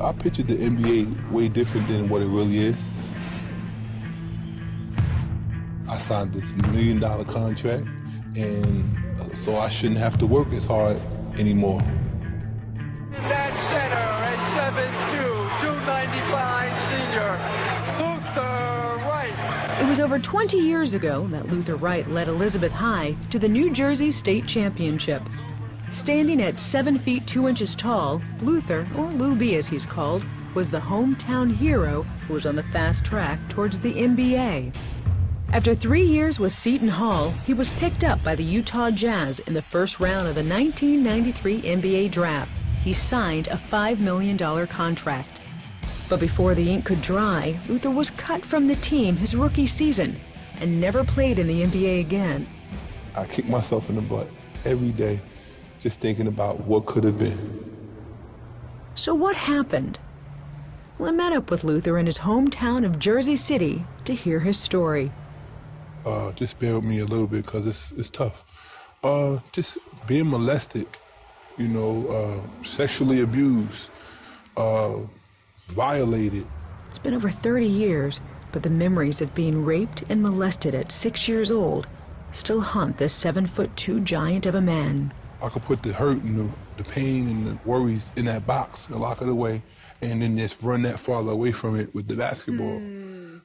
I pictured the NBA way different than what it really is. I signed this $1 million contract, and so I shouldn't have to work as hard anymore. That center, a 7'2", 295 senior, Luther Wright. It was over 20 years ago that Luther Wright led Elizabeth High to the New Jersey State Championship. Standing at 7 feet 2 inches tall, Luther, or Lou B as he's called, was the hometown hero who was on the fast track towards the NBA. After 3 years with Seton Hall, he was picked up by the Utah Jazz in the first round of the 1993 NBA draft. He signed a $5 million contract. But before the ink could dry, Luther was cut from the team his rookie season and never played in the NBA again. I kick myself in the butt every day, just thinking about what could have been. So what happened? Well, I met up with Luther in his hometown of Jersey City to hear his story. Just bear with me a little bit because it's tough. Just being molested, you know, sexually abused, violated. It's been over 30 years, but the memories of being raped and molested at 6 years old still haunt this 7'2" giant of a man. I could put the hurt and the pain and the worries in that box and lock it away, and then just run that farther away from it with the basketball.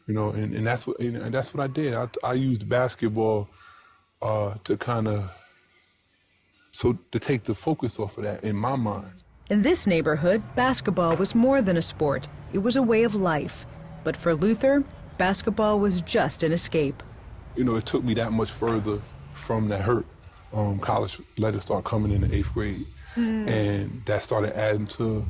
You know, and that's what I did. I used basketball to kind of to take the focus off of that in my mind. In this neighborhood, basketball was more than a sport. It was a way of life. But for Luther, basketball was just an escape. You know, it took me that much further from that hurt. College letters started coming in the 8th grade. And that started adding to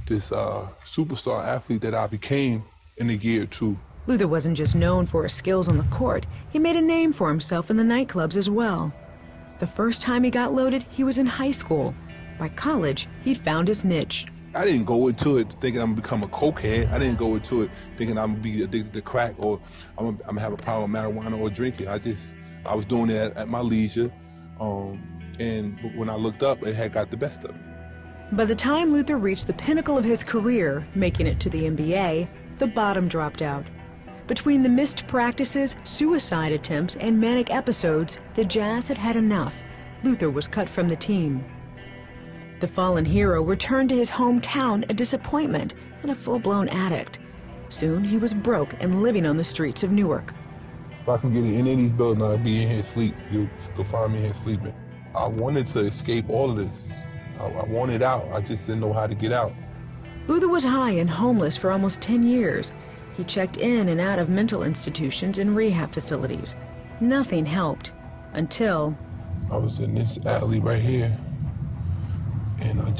this superstar athlete that I became in a year or two. Luther wasn't just known for his skills on the court. He made a name for himself in the nightclubs as well. The first time he got loaded, he was in high school. By college, he'd found his niche. I didn't go into it thinking I'm gonna become a cokehead. I didn't go into it thinking I'm gonna be addicted to crack or I'm gonna have a problem with marijuana or drinking. I was doing it at my leisure. And when I looked up, it had got the best of me. By the time Luther reached the pinnacle of his career, making it to the NBA, the bottom dropped out. Between the missed practices, suicide attempts, and manic episodes, the Jazz had had enough. Luther was cut from the team. The fallen hero returned to his hometown a disappointment and a full-blown addict. Soon he was broke and living on the streets of Newark. If I can get in any of these buildings, I'll be in here sleep. You'll find me here sleeping. I wanted to escape all of this. I wanted out. I just didn't know how to get out. Luther was high and homeless for almost 10 years. He checked in and out of mental institutions and rehab facilities. Nothing helped until... I was in this alley right here, and I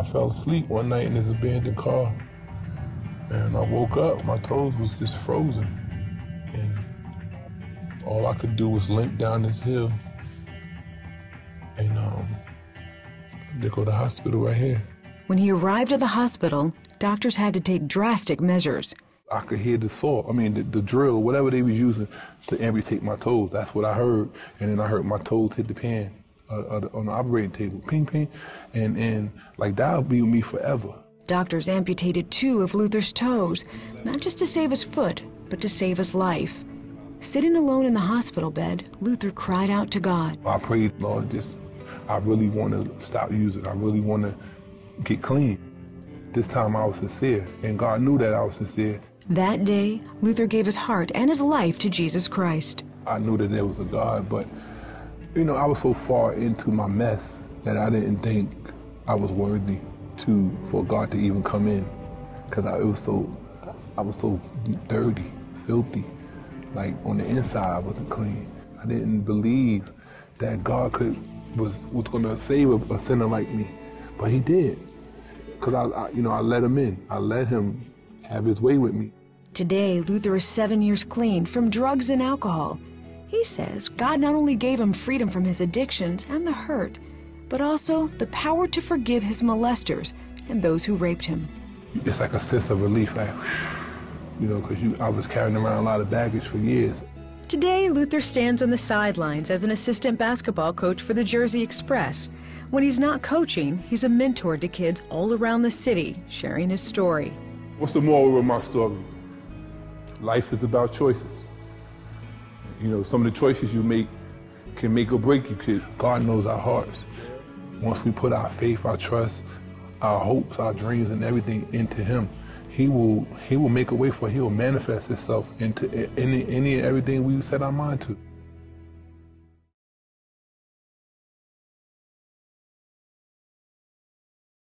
fell asleep one night in this abandoned car. And I woke up, my toes was just frozen. And all I could do was limp down this hill. And they go to the hospital right here. When he arrived at the hospital, doctors had to take drastic measures. I could hear the saw, the drill, whatever they was using to amputate my toes. That's what I heard. And then I heard my toes hit the pan on the operating table, ping, ping. And like that'll be with me forever. Doctors amputated 2 of Luther's toes, not just to save his foot, but to save his life. Sitting alone in the hospital bed, Luther cried out to God. I prayed, Lord, I really want to stop using. I really want to get clean. This time I was sincere, and God knew that I was sincere. That day, Luther gave his heart and his life to Jesus Christ. I knew that there was a God, but, you know, I was so far into my mess that I didn't think I was worthy for God to even come in, because I was so dirty, filthy. Like on the inside, I wasn't clean. I didn't believe that God was going to save a sinner like me, but He did, because I let Him in. I let Him have His way with me. Today, Luther is 7 years clean from drugs and alcohol. He says God not only gave him freedom from his addictions and the hurt, but also the power to forgive his molesters and those who raped him. It's like a sense of relief, like, you know, because I was carrying around a lot of baggage for years. Today, Luther stands on the sidelines as an assistant basketball coach for the Jersey Express. When he's not coaching, he's a mentor to kids all around the city, sharing his story. What's the moral of my story? Life is about choices. You know, some of the choices you make can make or break you, kid. God knows our hearts. Once we put our faith, our trust, our hopes, our dreams, and everything into Him, He will make a way for it. He will manifest Himself into any and everything we set our mind to.